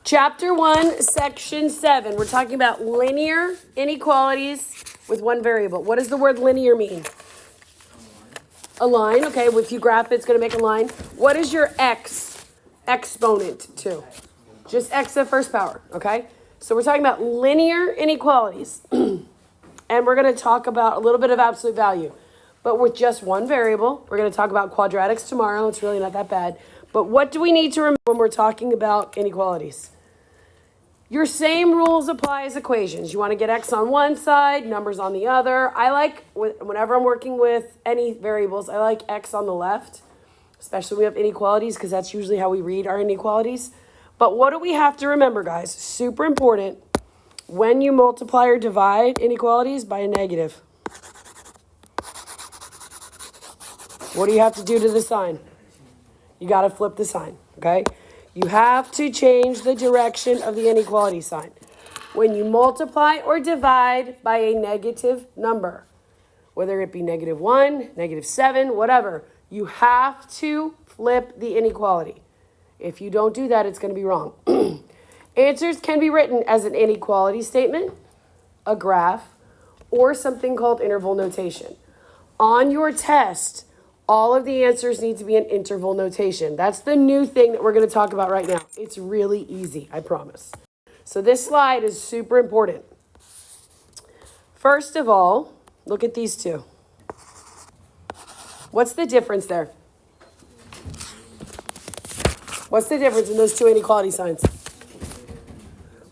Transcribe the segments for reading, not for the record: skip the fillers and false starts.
Chapter 1, Section 7. We're talking about linear inequalities with one variable. What does the word linear mean? A line. Okay, if you graph it, it's going to make a line. What is your x exponent to? Just x to the first power, okay? So we're talking about linear inequalities. And we're going to talk about a little bit of absolute value. But with just one variable, we're going to talk about quadratics tomorrow. It's really not that bad. But what do we need to remember when we're talking about inequalities? Your same rules apply as equations. You want to get x on one side, numbers on the other. I like, whenever I'm working with any variables, I like x on the left, especially when we have inequalities, because that's usually how we read our inequalities. But what do we have to remember, guys? Super important. When you multiply or divide inequalities by a negative, what do you have to do to the sign? You got to flip the sign, okay? You have to change the direction of the inequality sign. When you multiply or divide by a negative number, whether it be -1, -7, whatever, you have to flip the inequality. If you don't do that, it's going to be wrong. Answers can be written as an inequality statement, a graph, or something called interval notation. On your test, all of the answers need to be in interval notation. That's the new thing that we're going to talk about right now. It's really easy, I promise. So this slide is super important. First of all, look at these two. What's the difference there? What's the difference in those two inequality signs?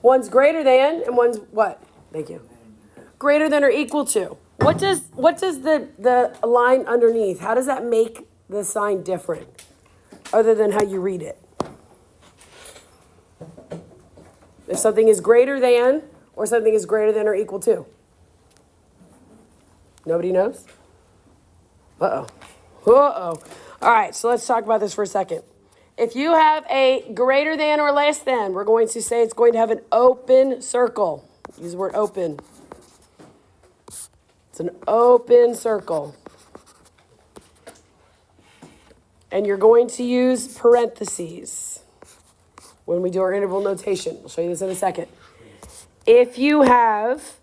One's greater than and one's what? Thank you. Greater than or equal to. What does the line underneath, how does that make the sign different other than how you read it? If something is greater than or something is greater than or equal to. Nobody knows? Uh-oh. Uh-oh. All right, so let's talk about this for a second. If you have a greater than or less than, we're going to say it's going to have an open circle. Use the word open. It's an open circle. And you're going to use parentheses when we do our interval notation. I'll show you this in a second. If you have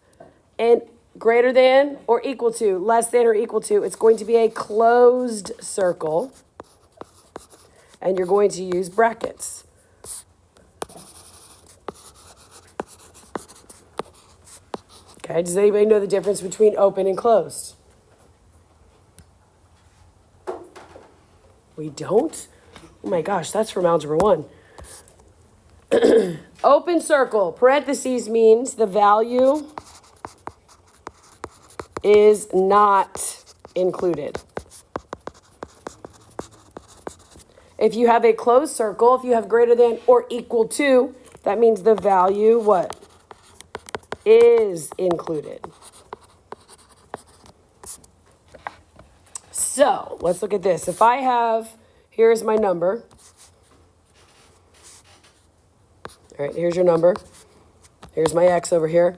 an greater than or equal to, less than or equal to, it's going to be a closed circle. And you're going to use brackets. Okay, does anybody know the difference between open and closed? We don't? Oh my gosh, that's from Algebra 1. Open circle, parentheses means the value is not included. If you have a closed circle, if you have greater than or equal to, that means the value, what? Is included. So let's look at this. If I have, here's my number. All right, here's your number. Here's my x over here.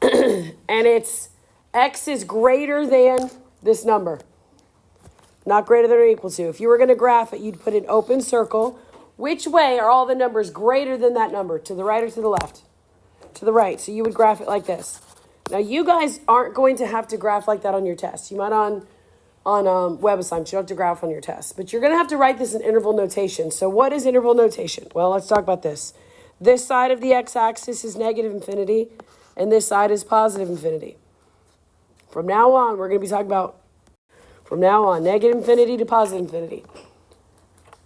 And it's x is greater than this number. Not greater than or equal to. If you were going to graph it, you'd put an open circle. Which way are all the numbers greater than that number? To the right or to the left? To the right. So you would graph it like this. Now, you guys aren't going to have to graph like that on your test. You might on web assignments, you don't have to graph on your test. But you're going to have to write this in interval notation. So what is interval notation? Well, let's talk about this. This side of the x-axis is negative infinity, and this side is positive infinity. From now on, we're going to be talking about, from now on, negative infinity to positive infinity.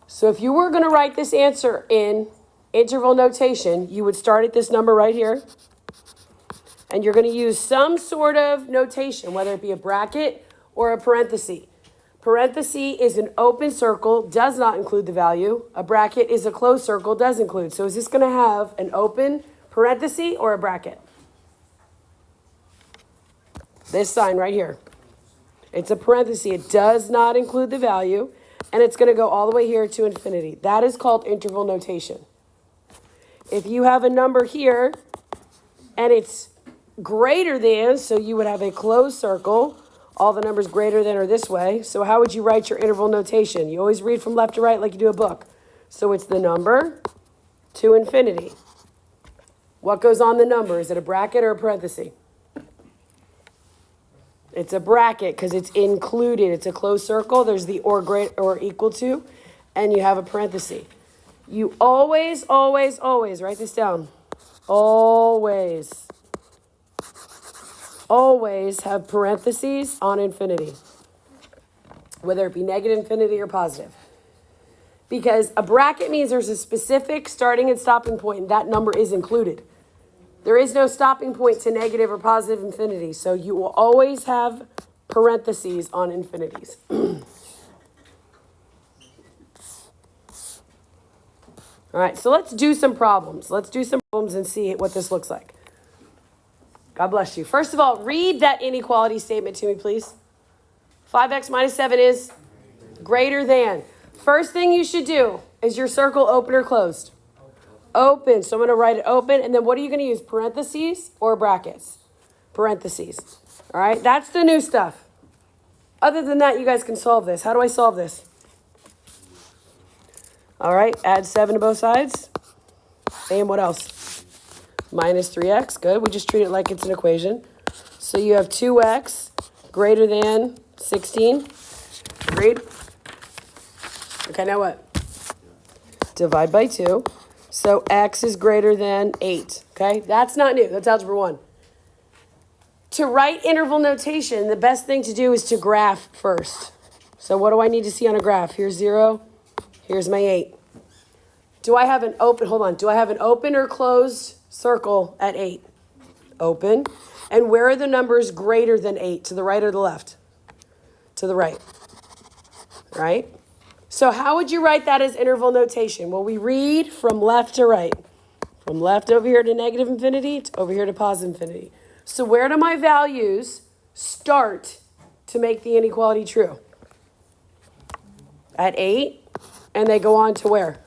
So if you were going to write this answer in interval notation, you would start at this number right here. And you're going to use some sort of notation, whether it be a bracket or a parenthesis. Parenthesis is an open circle, does not include the value. A bracket is a closed circle, does include. So is this going to have an open parenthesis or a bracket? This sign right here. It's a parenthesis. It does not include the value. And it's going to go all the way here to infinity. That is called interval notation. If you have a number here, and it's greater than, so you would have a closed circle. All the numbers greater than are this way. So how would you write your interval notation? You always read from left to right like you do a book. So it's the number to infinity. What goes on the number? Is it a bracket or a parenthesis? It's a bracket because it's included. It's a closed circle. There's the or greater or equal to, and you have a parenthesis. You always, always, always, write this down. Always, always have parentheses on infinity, whether it be negative infinity or positive. Because a bracket means there's a specific starting and stopping point, and that number is included. There is no stopping point to negative or positive infinity, so you will always have parentheses on infinities. All right, so let's do some problems. Let's do some problems and see what this looks like. God bless you. First of all, read that inequality statement to me, please. 5x minus 7 is greater than. First thing you should do is your circle open or closed? Open. So I'm going to write it open. And then what are you going to use? Parentheses or brackets? Parentheses. All right, that's the new stuff. Other than that, you guys can solve this. How do I solve this? All right, add 7 to both sides. And what else? Minus 3x. Good. We just treat it like it's an equation. So you have 2x greater than 16. Agreed? Okay, now what? Divide by 2. So x is greater than 8. Okay, that's not new. That's algebra 1. To write interval notation, the best thing to do is to graph first. So what do I need to see on a graph? Here's 0. Here's my 8. Do I have an open, hold on, do I have an open or closed circle at 8? Open. And where are the numbers greater than 8? To the right or the left? To the right. Right? So how would you write that as interval notation? Well, we read from left to right. From left over here to negative infinity to over here to positive infinity. So where do my values start to make the inequality true? At 8. And they go on to where?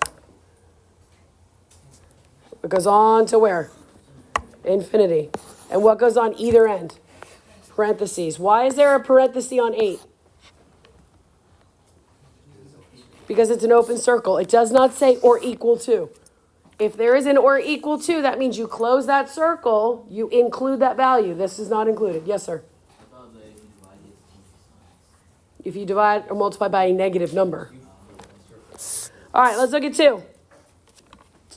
It goes on to where? Infinity. And what goes on either end? Parentheses. Why is there a parenthesis on 8? Because it's an open circle. It does not say or equal to. If there is an or equal to, that means you close that circle, you include that value. This is not included. Yes, sir? If you divide or multiply by a negative number. All right, let's look at 2.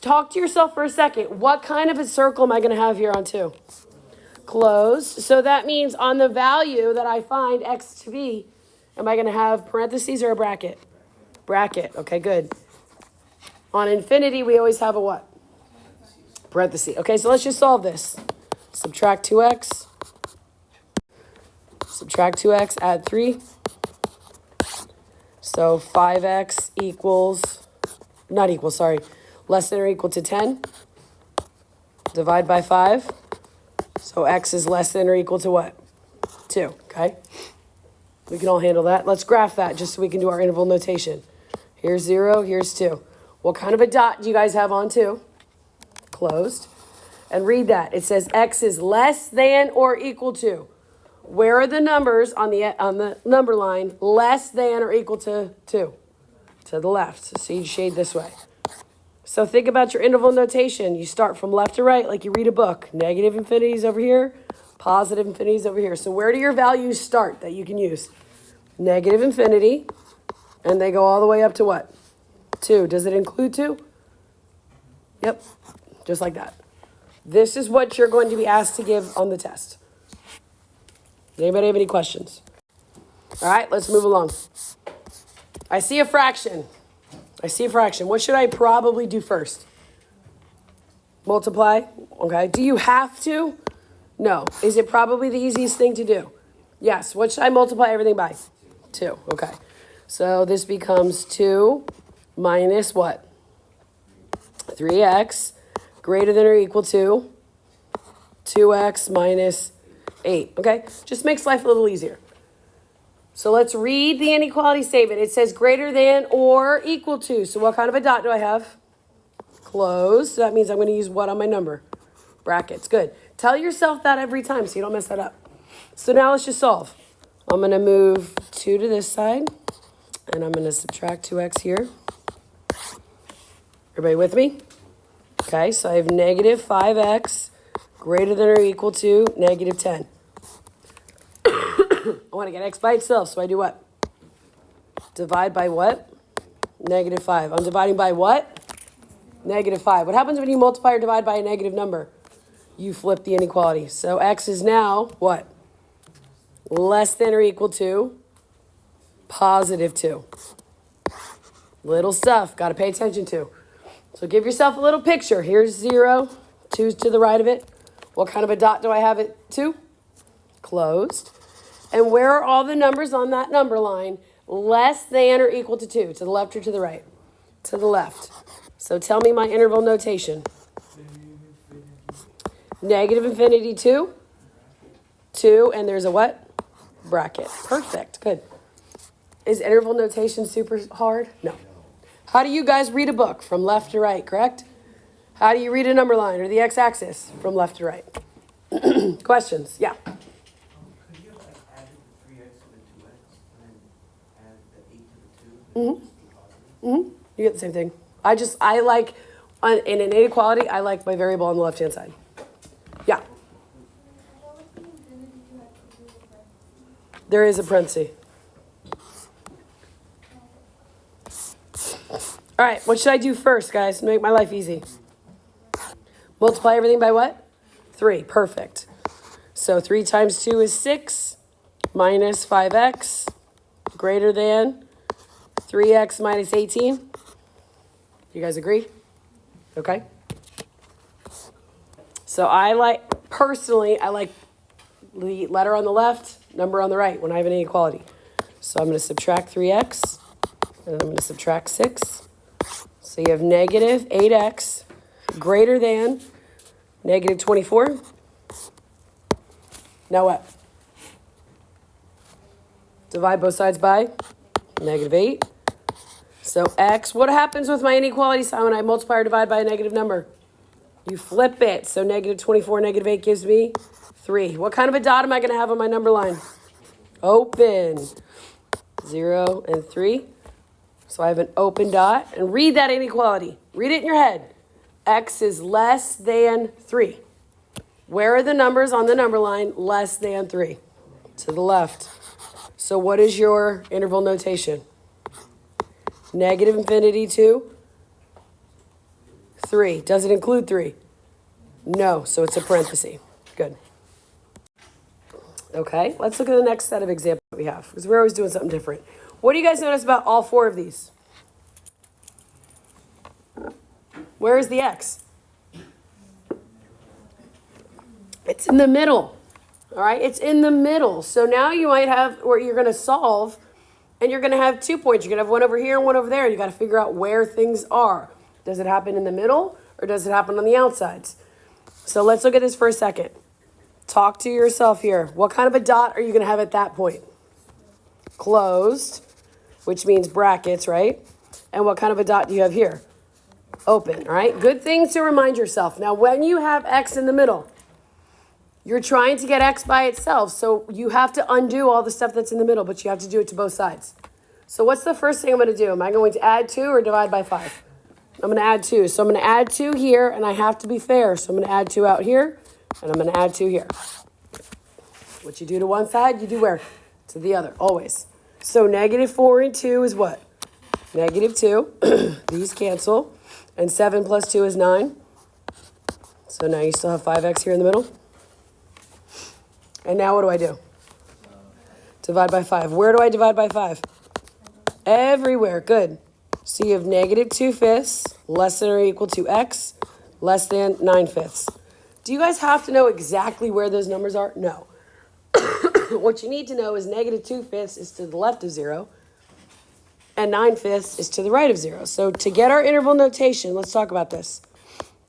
Talk to yourself for a second. What kind of a circle am I going to have here on 2? Closed. So that means on the value that I find x to be, am I going to have parentheses or a bracket? Bracket. Okay, good. On infinity, we always have a what? Parenthesis. Okay, so let's just solve this. Subtract 2x. Subtract 2x, add 3. So 5x equals, not equal, sorry, less than or equal to 10. Divide by 5. So x is less than or equal to what? 2, okay? We can all handle that. Let's graph that just so we can do our interval notation. Here's 0, here's 2. What kind of a dot do you guys have on 2? Closed. And read that. It says x is less than or equal to. Where are the numbers on the number line less than or equal to 2? To the left. So you shade this way. So think about your interval notation. You start from left to right like you read a book. Negative infinities over here. Positive infinities over here. So where do your values start that you can use? Negative infinity. And they go all the way up to what? 2. Does it include 2? Yep. Just like that. This is what you're going to be asked to give on the test. Anybody have any questions? All right, let's move along. I see a fraction. I see a fraction. What should I probably do first? Multiply. Okay. Do you have to? No. Is it probably the easiest thing to do? Yes. What should I multiply everything by? 2. Okay. So this becomes 2 minus what? 3x greater than or equal to 2x minus 8. Okay? Just makes life a little easier. So let's read the inequality statement. It says greater than or equal to. So what kind of a dot do I have? Closed. So that means I'm going to use what on my number? Brackets. Good. Tell yourself that every time so you don't mess that up. So now let's just solve. I'm going to move 2 to this side. And I'm going to subtract 2x here. Everybody with me? Okay, so I have negative 5x greater than or equal to negative 10. I want to get x by itself, so I do what? Divide by what? Negative 5. I'm dividing by what? Negative 5. What happens when you multiply or divide by a negative number? You flip the inequality. So x is now what? Less than or equal to positive 2. Little stuff, got to pay attention to. So give yourself a little picture. Here's 0, 2's to the right of it. What kind of a dot do I have it to? Closed. And where are all the numbers on that number line? Less than or equal to 2. To the left or to the right? To the left. So tell me my interval notation. Negative infinity 2. 2, and there's a what? Bracket. Perfect. Good. Is interval notation super hard? No. How do you guys read a book? From left to right, correct? How do you read a number line or the x-axis? From left to right. Questions? Yeah. Could you have added the 3x to the 2x and then add the 8 to the 2? You get the same thing. I like, in an inequality, I like my variable on the left-hand side. Yeah. There is a parenthesis. All right, what should I do first, guys, to make my life easy? Multiply everything by what? 3. Perfect. So 3 times 2 is 6 minus 5x greater than 3x minus 18. You guys agree? Okay. So personally, I like the letter on the left, number on the right when I have an inequality. So I'm going to subtract 3x, and I'm going to subtract 6. So you have negative 8x greater than negative 24. Now what? Divide both sides by negative 8. So x, what happens with my inequality sign when I multiply or divide by a negative number? You flip it. So negative 24, negative 8 gives me 3. What kind of a dot am I going to have on my number line? Open. 0 and 3. So I have an open dot. And read that inequality. Read it in your head. X is less than 3. Where are the numbers on the number line less than 3? To the left. So what is your interval notation? Negative infinity to 3. Does it include 3? No, so it's a parenthesis. Good. Okay, let's look at the next set of examples that we have, because we're always doing something different. What do you guys notice about all 4 of these? Where is the x? It's in the middle. All right, it's in the middle. So now you might have, or you're going to solve, and you're going to have 2 points. You're going to have one over here and one over there. You got to figure out where things are. Does it happen in the middle, or does it happen on the outsides? So let's look at this for a second. Talk to yourself here. What kind of a dot are you going to have at that point? Closed, which means brackets, right? And what kind of a dot do you have here? Open, all right? Good things to remind yourself. Now, when you have x in the middle, you're trying to get x by itself, so you have to undo all the stuff that's in the middle, but you have to do it to both sides. So what's the first thing I'm going to do? Am I going to add 2 or divide by 5? I'm going to add 2. So I'm going to add 2 here, and I have to be fair. So I'm going to add 2 out here, and I'm going to add 2 here. What you do to one side, you do where? To the other, always. So negative 4 and 2 is what? Negative 2. These cancel. And 7 plus 2 is 9. So now you still have 5x here in the middle. And now what do I do? Divide by 5. Where do I divide by 5? Everywhere. Good. So you have negative 2/5 less than or equal to x less than 9/5. Do you guys have to know exactly where those numbers are? No. What you need to know is negative 2/5 is to the left of 0 and 9/5 is to the right of 0. So to get our interval notation, let's talk about this.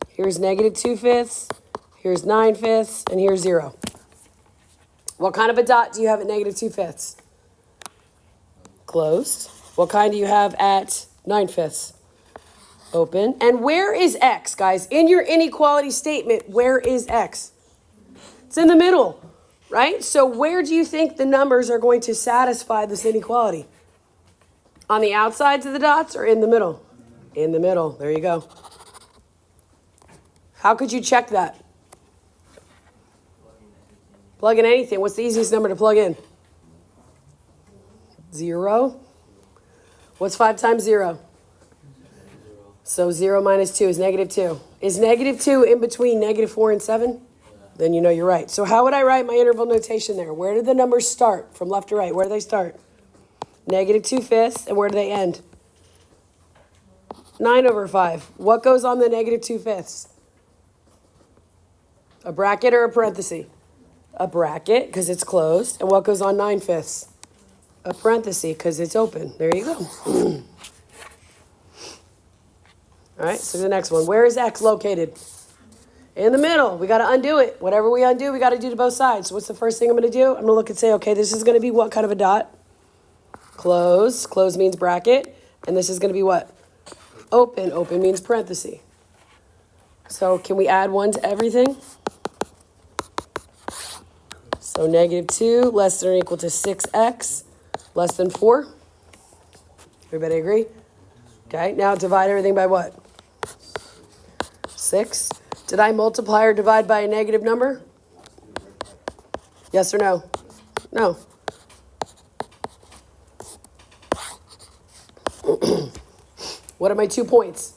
Here's negative 2/5, here's 9/5, and here's 0. What kind of a dot do you have at negative 2/5? Closed. What kind do you have at 9/5? Open. And where is x, guys? In your inequality statement, where is x? It's in the middle, right? So where do you think the numbers are going to satisfy this inequality? On the outsides of the dots or in the middle? In the middle. There you go. How could you check that? Plug in anything. What's the easiest number to plug in? 0. What's 5 times 0? So 0 minus 2 is -2. Is -2 in between -4 and 7? Then you know you're right. So how would I write my interval notation there? Where did the numbers start? From left to right. Where do they start? -2/5. And where do they end? 9/5. What goes on the -2/5? A bracket or a parenthesis? A bracket, because it's closed. And what goes on 9/5? A parenthesis, because it's open. There you go. All right, so the next one. Where is x located? In the middle. We got to undo it. Whatever we undo, we got to do to both sides. So what's the first thing I'm going to do? I'm going to look and say, okay, this is going to be what kind of a dot? Close. Close means bracket. And this is going to be what? Open. Open means parenthesis. So can we add 1 to everything? So -2 less than or equal to 6x less than 4. Everybody agree? Okay, now divide everything by what? 6. Did I multiply or divide by a negative number? Yes or no? No. What are my 2 points?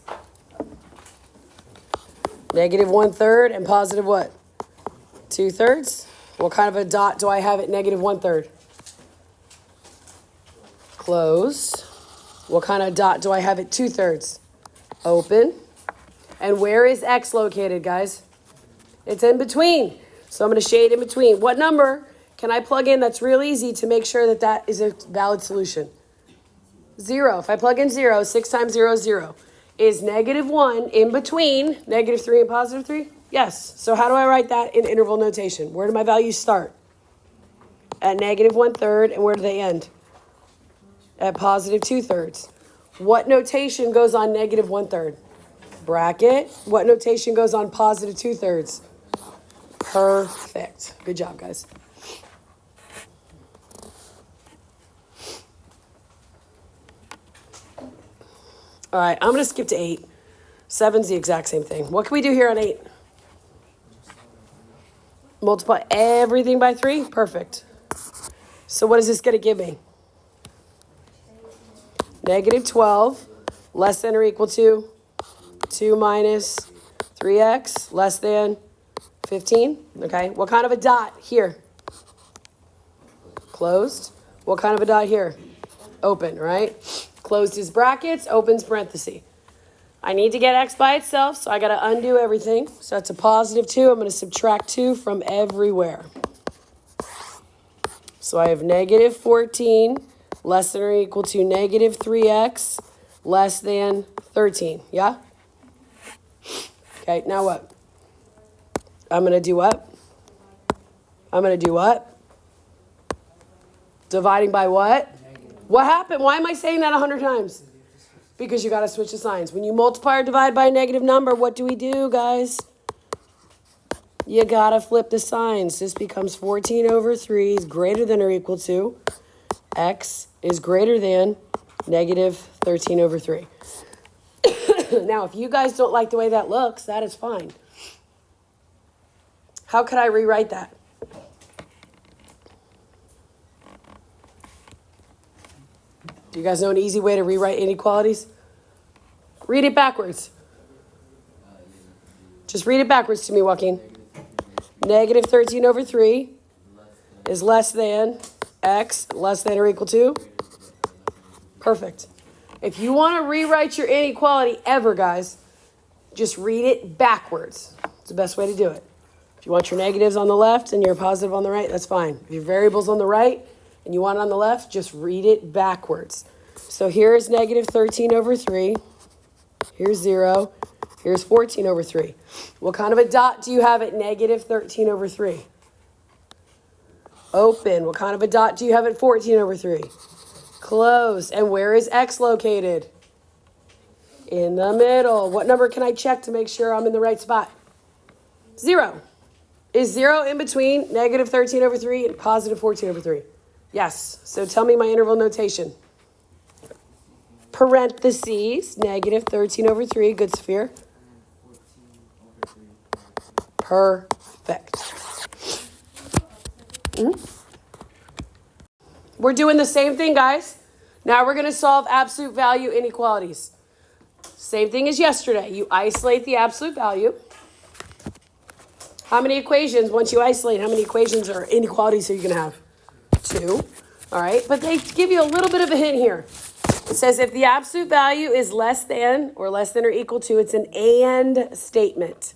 -1/3 and positive what? 2/3. What kind of a dot do I have at -1/3? Closed. What kind of dot do I have at 2/3? Open. And where is x located, guys? It's in between. So I'm going to shade in between. What number can I plug in that's real easy to make sure that that is a valid solution? 0. If I plug in 0, 6 times 0 is 0. Is -1 in between -3 and +3? Yes. So how do I write that in interval notation? Where do my values start? At -1/3, and where do they end? At +2/3. What notation goes on -1/3? Bracket. What notation goes on +2/3? Perfect. Good job, guys. All right, I'm going to skip to 8. 7's the exact same thing. What can we do here on 8? Multiply everything by 3? Perfect. So what is this going to give me? -12 less than or equal to 2 minus 3x less than 15. Okay, what kind of a dot here? Closed. What kind of a dot here? Open, right? Closed is brackets, opens parenthesis. I need to get x by itself, so I got to undo everything. So that's a +2. I'm going to subtract 2 from everywhere. So I have -14 less than or equal to -3x less than 13. Yeah? Okay, now what? I'm going to do what? I'm going to do what? Dividing by what? What happened? Why am I saying that 100 times? Because you got to switch the signs. When you multiply or divide by a negative number, what do we do, guys? You got to flip the signs. This becomes 14/3 is greater than or equal to x is greater than -13/3. Now, if you guys don't like the way that looks, that is fine. How could I rewrite that? Do you guys know an easy way to rewrite inequalities? Read it backwards. Just read it backwards to me, Joaquin. -13/3 is less than x less than or equal to. Perfect. If you want to rewrite your inequality ever, guys, just read it backwards. It's the best way to do it. If you want your negatives on the left and your positive on the right, that's fine. If your variable's on the right and you want it on the left, just read it backwards. So here's -13/3. Here's 0. Here's 14/3. What kind of a dot do you have at -13/3? Open. What kind of a dot do you have at 14/3? Close. And where is x located? In the middle. What number can I check to make sure I'm in the right spot? 0. Is 0 in between -13/3 and +14/3? Yes. So tell me my interval notation. Parentheses, -13/3, good Saphir. Perfect. We're doing the same thing, guys. Now we're going to solve absolute value inequalities. Same thing as yesterday. You isolate the absolute value. How many equations, once you isolate, how many equations or inequalities are you going to have? 2. All right, but they give you a little bit of a hint here. It says if the absolute value is less than or equal to, it's an and statement.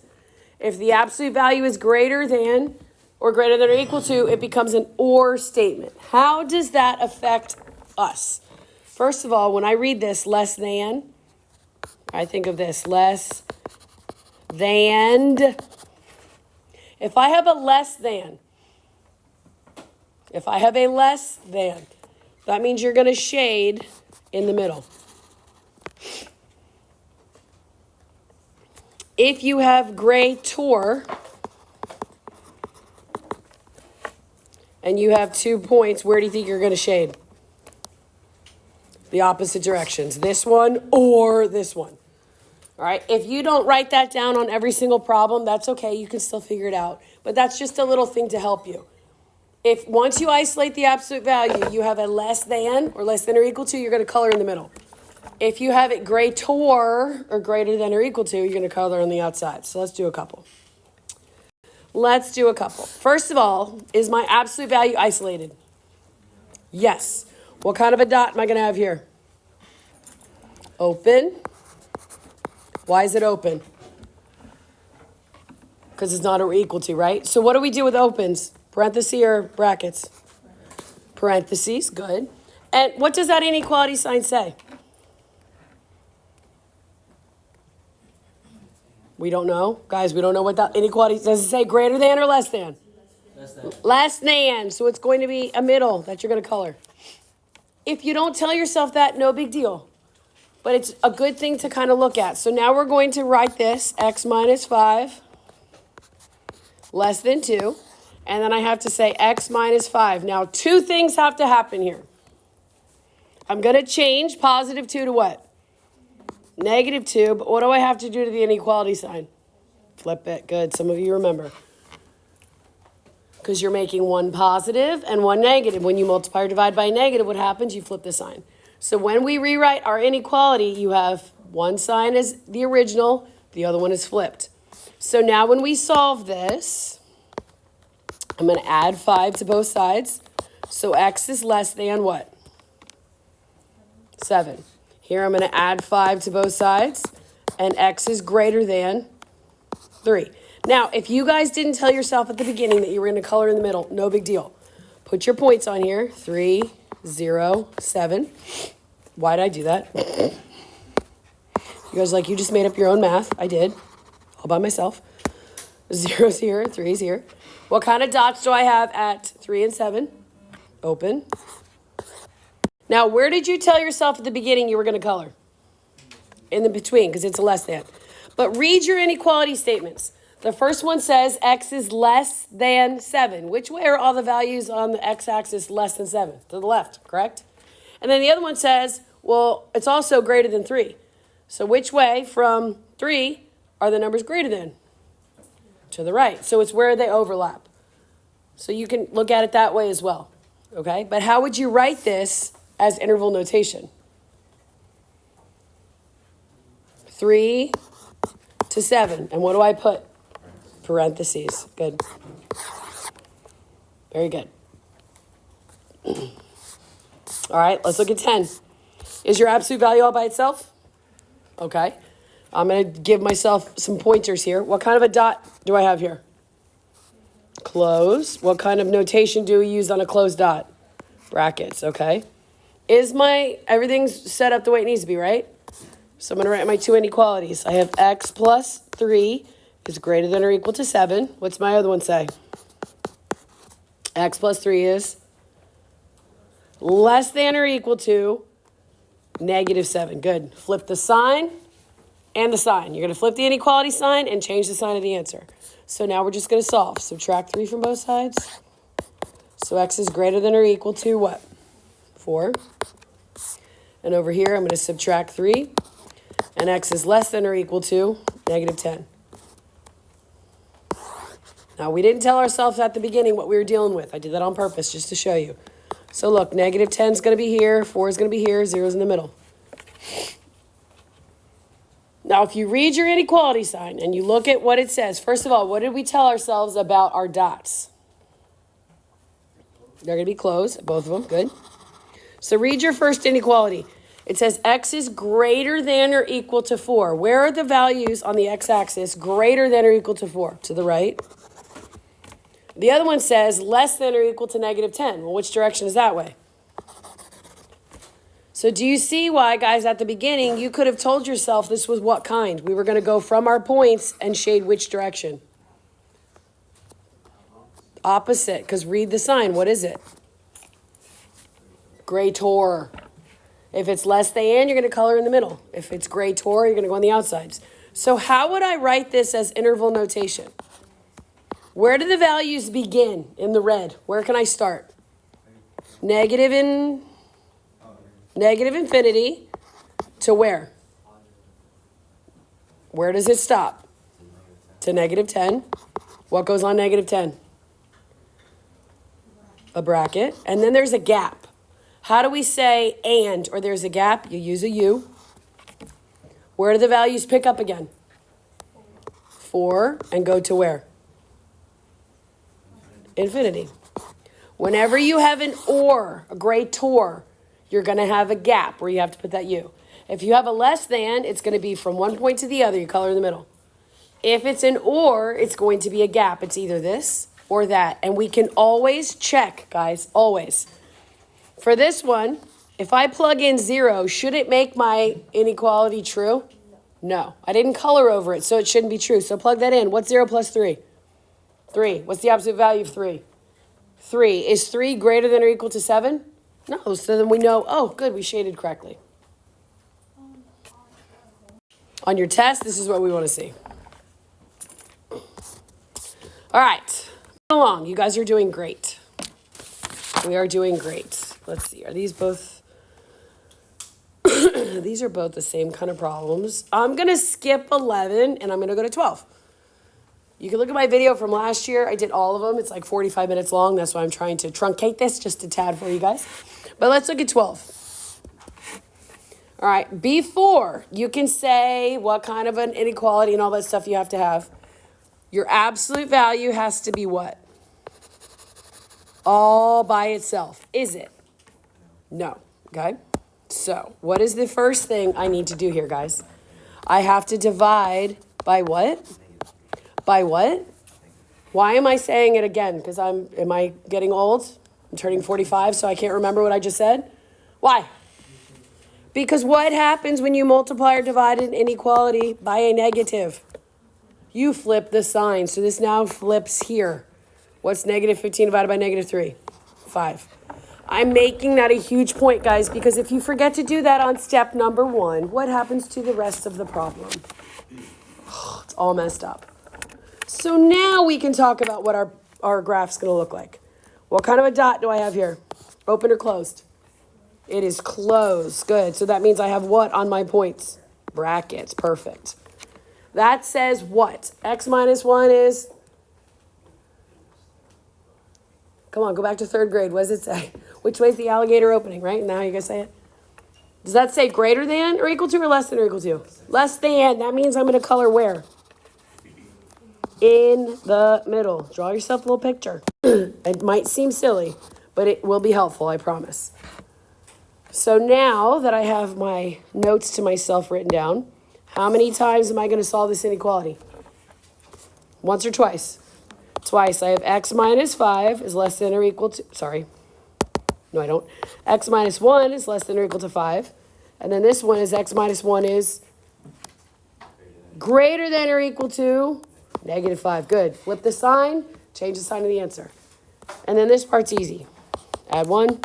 If the absolute value is greater than or equal to, it becomes an or statement. How does that affect us? First of all, when I read this, less than, I think of this, less than. If I have a less than, that means you're going to shade in the middle. If you have greater and you have 2 points, where do you think you're going to shade? The opposite directions. This one or this one. All right. If you don't write that down on every single problem, that's okay. You can still figure it out. But that's just a little thing to help you. If once you isolate the absolute value, you have a less than or equal to, you're going to color in the middle. If you have it greater or greater than or equal to, you're going to color on the outside. So let's do a couple. First of all, is my absolute value isolated? Yes. What kind of a dot am I going to have here? Open. Why is it open? Because it's not or equal to, right? So what do we do with opens? Parentheses or brackets? Parentheses, good. And what does that inequality sign say? We don't know. Guys, we don't know what that inequality, does it say greater than or less than? Less than. So it's going to be a middle that you're going to color. If you don't tell yourself that, no big deal. But it's a good thing to kind of look at. So now we're going to write this, x minus 5, less than 2. And then I have to say x minus 5. Now, 2 things have to happen here. I'm going to change positive 2 to what? Negative 2. But what do I have to do to the inequality sign? Flip it. Good. Some of you remember. Because you're making one positive and one negative. When you multiply or divide by a negative, what happens? You flip the sign. So when we rewrite our inequality, you have one sign as the original, the other one is flipped. So now when we solve this, I'm going to add 5 to both sides. So x is less than what? 7. Here I'm going to add 5 to both sides, and x is greater than 3. Now, if you guys didn't tell yourself at the beginning that you were going to color in the middle, no big deal. Put your points on here, 3, 0, 7. Why did I do that? You guys like, you just made up your own math. I did, all by myself. 0's here, 3's here. What kind of dots do I have at 3 and 7? Open. Now, where did you tell yourself at the beginning you were going to color? In the between, because it's a less than. But read your inequality statements. The first one says x is less than 7. Which way are all the values on the x-axis less than 7? To the left, correct? And then the other one says, well, it's also greater than 3. So which way from 3 are the numbers greater than? To the right. So it's where they overlap. So you can look at it that way as well. Okay? But how would you write this as interval notation? 3 to 7. And what do I put? Parentheses. Good. Very good. All right, let's look at 10. Is your absolute value all by itself? Okay. I'm going to give myself some pointers here. What kind of a dot do I have here? Close. What kind of notation do we use on a closed dot? Brackets, okay. Everything's set up the way it needs to be, right? So I'm going to write my 2 inequalities. I have x plus 3 is greater than or equal to 7. What's my other one say? X plus 3 is less than or equal to negative 7. Good. Flip the sign and the sign. You're going to flip the inequality sign and change the sign of the answer. So now we're just going to solve. Subtract 3 from both sides. So x is greater than or equal to what? 4. And over here, I'm going to subtract 3. And x is less than or equal to negative 10. Now, we didn't tell ourselves at the beginning what we were dealing with. I did that on purpose just to show you. So look, negative 10 is going to be here, 4 is going to be here, 0 is in the middle. Now, if you read your inequality sign and you look at what it says, first of all, what did we tell ourselves about our dots? They're going to be closed, both of them, good. So read your first inequality. It says x is greater than or equal to 4. Where are the values on the x-axis greater than or equal to 4? To the right. The other one says less than or equal to negative 10. Well, which direction is that way? So do you see why, guys, at the beginning, you could have told yourself this was what kind? We were going to go from our points and shade which direction? Opposite, because read the sign. What is it? Greater. If it's less than, you're going to color in the middle. If it's greater, you're going to go on the outsides. So how would I write this as interval notation? Where do the values begin in the red? Where can I start? Negative infinity to where? Where does it stop? To negative 10. What goes on negative 10? A bracket. And then there's a gap. How do we say and, or there's a gap? You use a U. Where do the values pick up again? 4 and go to where? Infinity. Whenever you have an or, a greater, you're going to have a gap where you have to put that U. If you have a less than, it's going to be from one point to the other. You color in the middle. If it's an or, it's going to be a gap. It's either this or that. And we can always check, guys, always. For this one, if I plug in 0, should it make my inequality true? No. I didn't color over it, so it shouldn't be true. So plug that in. What's 0 plus 3? 3. What's the absolute value of 3? 3. Is 3 greater than or equal to 7? No. So then we know, oh, good, we shaded correctly. On your test, this is what we want to see. All right. Moving along. You guys are doing great. We are doing great. Let's see. Are these both? These are both the same kind of problems. I'm going to skip 11 and I'm going to go to 12. You can look at my video from last year. I did all of them. It's like 45 minutes long. That's why I'm trying to truncate this just a tad for you guys. But let's look at 12. All right. Before you can say what kind of an inequality and all that stuff you have to have. Your absolute value has to be what? All by itself. Is it? No. Okay. So what is the first thing I need to do here, guys? I have to divide by what? By what? Why am I saying it again? Because am I getting old? I'm turning 45, so I can't remember what I just said. Why? Because what happens when you multiply or divide an inequality by a negative? You flip the sign. So this now flips here. What's negative 15 divided by negative 3? 5. I'm making that a huge point, guys, because if you forget to do that on step number 1, what happens to the rest of the problem? It's all messed up. So now we can talk about what our graph's going to look like. What kind of a dot do I have here? Open or closed? It is closed. Good. So that means I have what on my points? Brackets. Perfect. That says what? X minus 1 is... Come on, go back to 3rd grade. What does it say? Which way is the alligator opening, right? Now you guys say it. Does that say greater than or equal to or less than or equal to? Less than. That means I'm going to color where? In the middle. Draw yourself a little picture. It might seem silly, but it will be helpful, I promise. So now that I have my notes to myself written down, how many times am I going to solve this inequality? Once or twice? Twice. I have x minus 5 is less than or equal to, sorry. No, I don't. X minus 1 is less than or equal to 5. And then this one is x minus 1 is greater than or equal to negative 5. Good. Flip the sign, change the sign of the answer. And then this part's easy. Add 1.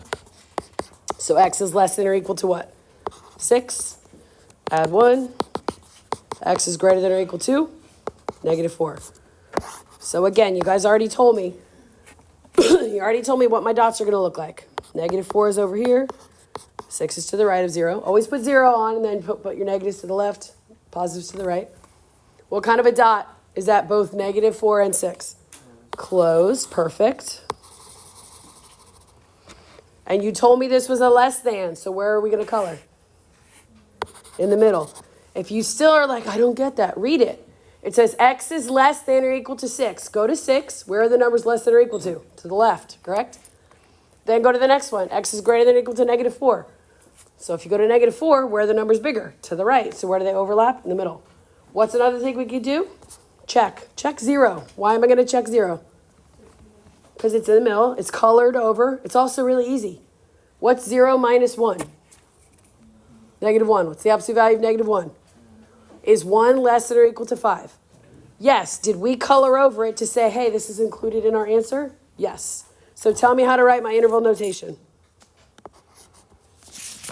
So x is less than or equal to what? 6. Add 1. X is greater than or equal to negative 4. So again, you guys already told me. You already told me what my dots are going to look like. Negative 4 is over here. 6 is to the right of 0. Always put 0 on and then put your negatives to the left, positives to the right. What kind of a dot is that both negative 4 and 6? Close, perfect. And you told me this was a less than, so where are we going to color? In the middle. If you still are like, I don't get that, read it. It says x is less than or equal to 6. Go to 6. Where are the numbers less than or equal to? To the left, correct? Then go to the next one. X is greater than or equal to negative 4. So if you go to negative 4, where are the numbers bigger? To the right. So where do they overlap? In the middle. What's another thing we could do? Check. Check 0. Why am I going to check 0? Because it's in the middle. It's colored over. It's also really easy. What's 0 minus 1? Negative 1. What's the absolute value of negative 1? Is 1 less than or equal to 5? Yes. Did we color over it to say, hey, this is included in our answer? Yes. So tell me how to write my interval notation.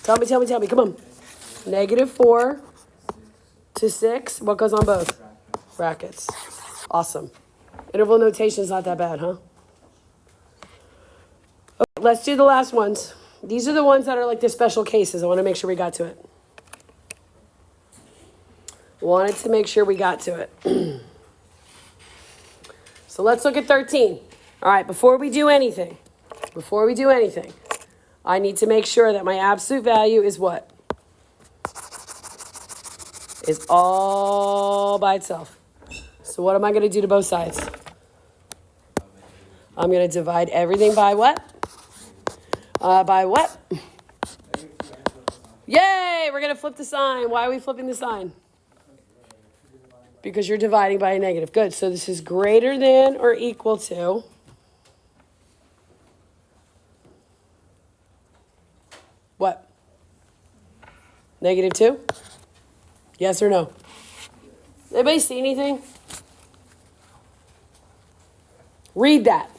Tell me. Come on. Negative 4 to 6. What goes on both? Brackets. Awesome. Interval notation is not that bad, huh? Okay, let's do the last ones. These are the ones that are like the special cases. I want to make sure we got to it. Wanted to make sure we got to it. So let's look at 13. All right, before we do anything, I need to make sure that my absolute value is what? Is all by itself. So what am I going to do to both sides? I'm going to divide everything by what? By what? Yay! We're going to flip the sign. Why are we flipping the sign? Because you're dividing by a negative. Good. So this is greater than or equal to. What? Negative 2? Yes or no? Anybody see anything? Read that.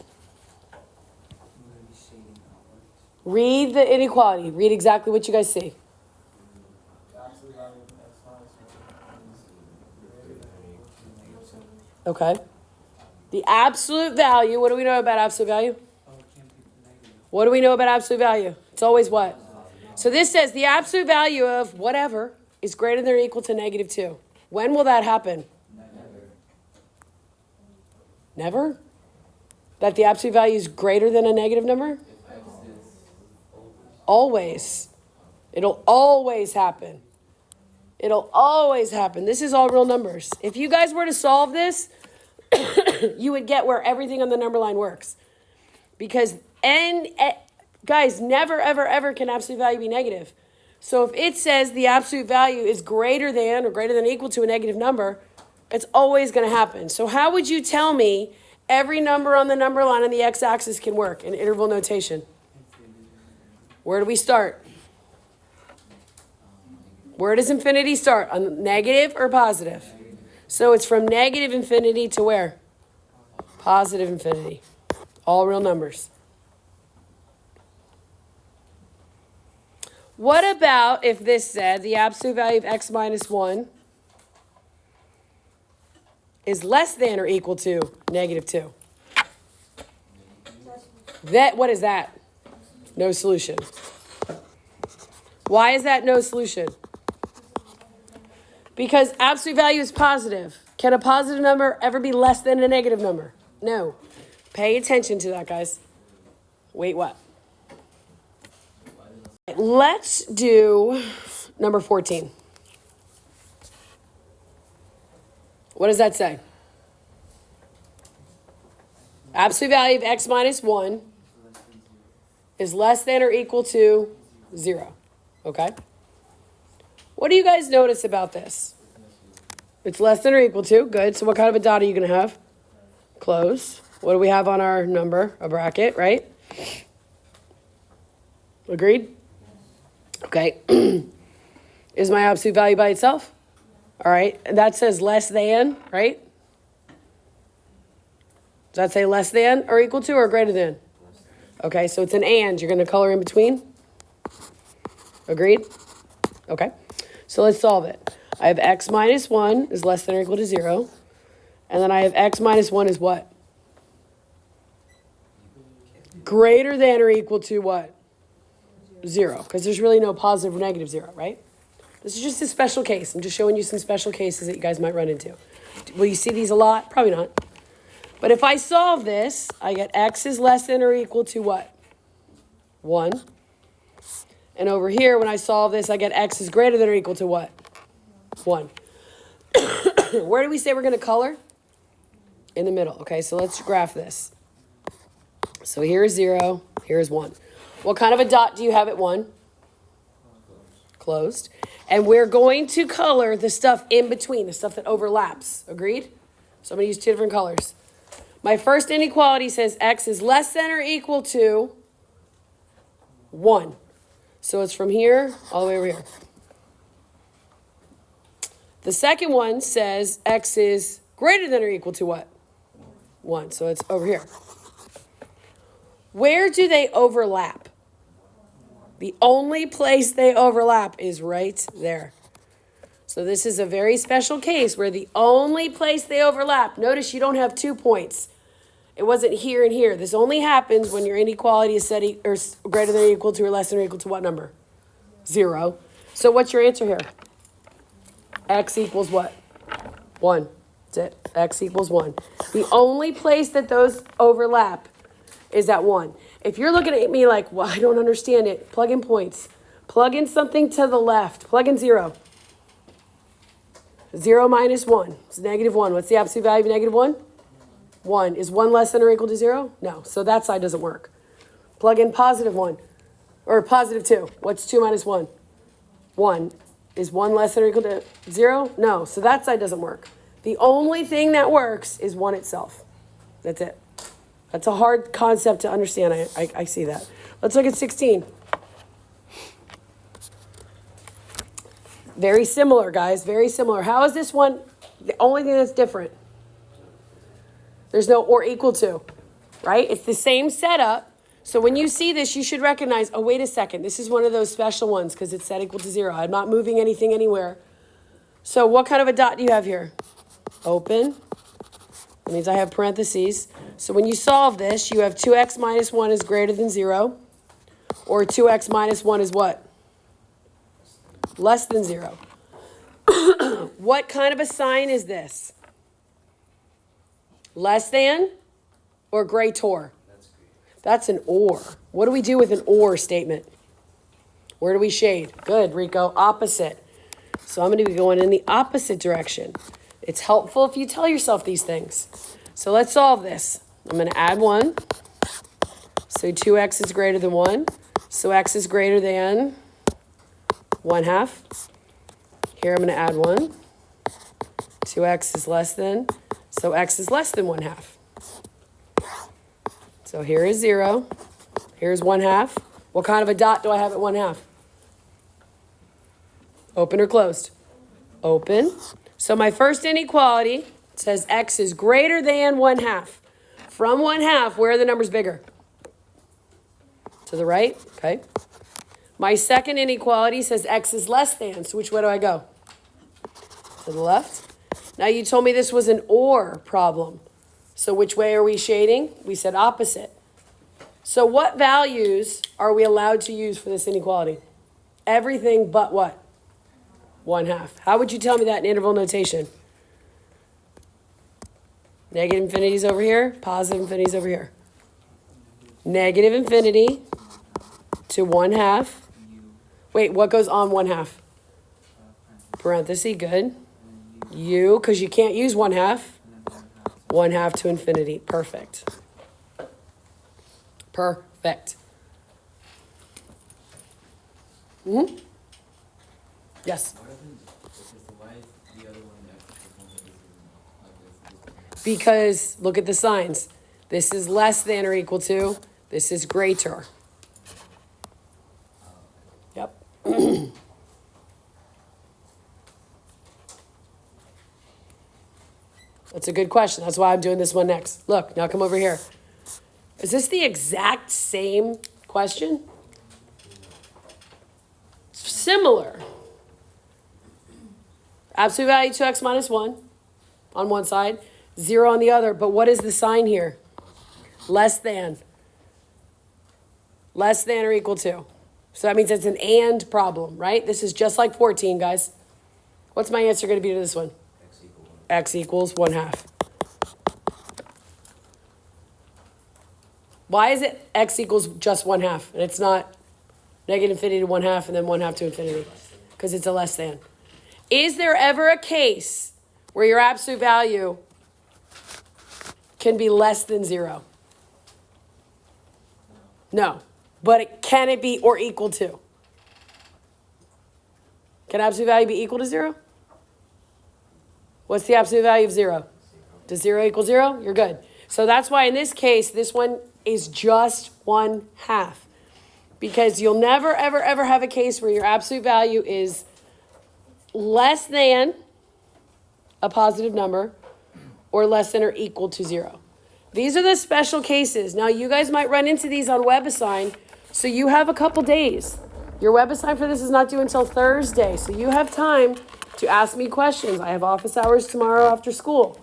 Read the inequality. Read exactly what you guys see. Okay. The absolute value, what do we know about absolute value? What do we know about absolute value? It's always what? So this says the absolute value of whatever is greater than or equal to negative 2. When will that happen? Never? That the absolute value is greater than a negative number? Always. It'll always happen. It'll always happen. This is all real numbers. If you guys were to solve this, you would get where everything on the number line works. Because guys, never, ever, ever can absolute value be negative. So if it says the absolute value is greater than or greater than or equal to a negative number, it's always going to happen. So how would you tell me every number on the number line on the x-axis can work in interval notation? Where do we start? Where does infinity start? On negative or positive? So it's from negative infinity to where? Positive infinity. All real numbers. What about if this said the absolute value of x minus 1 is less than or equal to negative 2? What is that? No solution. Why is that no solution? Because absolute value is positive. Can a positive number ever be less than a negative number? No. Pay attention to that, guys. Wait, what? Let's do number 14. What does that say? Absolute value of x minus 1 is less than or equal to 0. Okay? What do you guys notice about this? It's less than or equal to. Good. So what kind of a dot are you going to have? Close. What do we have on our number? A bracket, right? Agreed? Okay. Is my absolute value by itself? All right. That says less than, right? Does that say less than or equal to or greater than? Okay, so it's an and. You're going to color in between? Agreed? Okay. So let's solve it. I have x minus 1 is less than or equal to 0. And then I have x minus 1 is what? Greater than or equal to what? 0. Because there's really no positive or negative 0, right? This is just a special case. I'm just showing you some special cases that you guys might run into. Will you see these a lot? Probably not. But if I solve this, I get x is less than or equal to what? 1. And over here, when I solve this, I get x is greater than or equal to what? 1. Where do we say we're going to color? In the middle. Okay, so let's graph this. So here's 0, here's 1. What kind of a dot do you have at 1? Closed. And we're going to color the stuff in between, the stuff that overlaps. Agreed? So I'm going to use 2 different colors. My first inequality says x is less than or equal to 1. So it's from here all the way over here. The second one says x is greater than or equal to what? 1. So it's over here. Where do they overlap? The only place they overlap is right there. So this is a very special case where the only place they overlap, notice you don't have 2 points. It wasn't here and here. This only happens when your inequality is set or greater than or equal to or less than or equal to what number? 0. So what's your answer here? X equals what? 1. That's it. X equals 1. The only place that those overlap is at 1. If you're looking at me like, well, I don't understand it, plug in points. Plug in something to the left. Plug in 0. 0 minus 1 is negative 1. What's the absolute value of negative 1? 1. Is 1 less than or equal to 0? No. So that side doesn't work. Plug in positive 1. Or positive 2. What's 2 minus 1? 1. Is 1 less than or equal to 0? No. So that side doesn't work. The only thing that works is 1 itself. That's it. That's a hard concept to understand. I see that. Let's look at 16. Very similar, guys. Very similar. How is this one the only thing that's different? There's no or equal to, right? It's the same setup. So when you see this, you should recognize, oh, wait a second. This is one of those special ones because it's set equal to 0. I'm not moving anything anywhere. So what kind of a dot do you have here? Open. That means I have parentheses. So when you solve this, you have 2x minus 1 is greater than 0. Or 2x minus 1 is what? Less than 0. What kind of a sign is this? Less than or greater? That's an or. What do we do with an or statement? Where do we shade? Good, Rico. Opposite. So I'm going to be going in the opposite direction. It's helpful if you tell yourself these things. So let's solve this. I'm going to add 1. So 2x is greater than 1. So x is greater than 1/2. Here I'm going to add 1. 2x is less than. So x is less than 1/2. So here is 0. Here's 1/2. What kind of a dot do I have at 1/2? Open or closed? Open. So my first inequality says x is greater than 1/2. From 1/2, where are the numbers bigger? To the right, okay. My second inequality says x is less than. So which way do I go? To the left. Now you told me this was an or problem. So which way are we shading? We said opposite. So what values are we allowed to use for this inequality? Everything but what? 1/2. How would you tell me that in interval notation? Negative infinities over here, positive infinities over here. Negative infinity to 1/2. Wait, what goes on 1/2? Parenthesis, good. U, because you can't use 1/2. 1/2 to infinity. Perfect. Perfect. Mm-hmm. Yes? Because look at the signs. This is less than or equal to. This is greater. Yep. That's a good question. That's why I'm doing this one next. Look, now come over here. Is this the exact same question? Similar. Absolute value 2x minus 1 on one side, 0 on the other. But what is the sign here? Less than. Less than or equal to. So that means it's an and problem, right? This is just like 14, guys. What's my answer going to be to this one? X equals 1/2. Why is it x equals just 1/2 and it's not negative infinity to 1/2 and then 1/2 to infinity? Because it's a less than. Is there ever a case where your absolute value can be less than 0? No. But can it be or equal to? Can absolute value be equal to 0? What's the absolute value of 0? Does 0 equal 0? You're good. So that's why in this case, this one is just 1/2. Because you'll never, ever, ever have a case where your absolute value is less than a positive number or less than or equal to 0. These are the special cases. Now, you guys might run into these on WebAssign, so you have a couple days. Your WebAssign for this is not due until Thursday, so you have time to ask me questions. I have office hours tomorrow after school.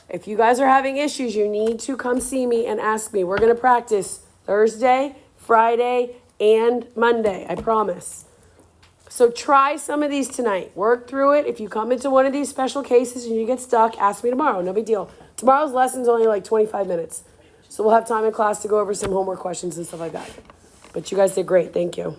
If you guys are having issues, you need to come see me and ask me. We're going to practice Thursday, Friday, and Monday, I promise. So try some of these tonight. Work through it. If you come into one of these special cases and you get stuck, ask me tomorrow. No big deal. Tomorrow's lesson's only like 25 minutes. So we'll have time in class to go over some homework questions and stuff like that. But you guys did great. Thank you.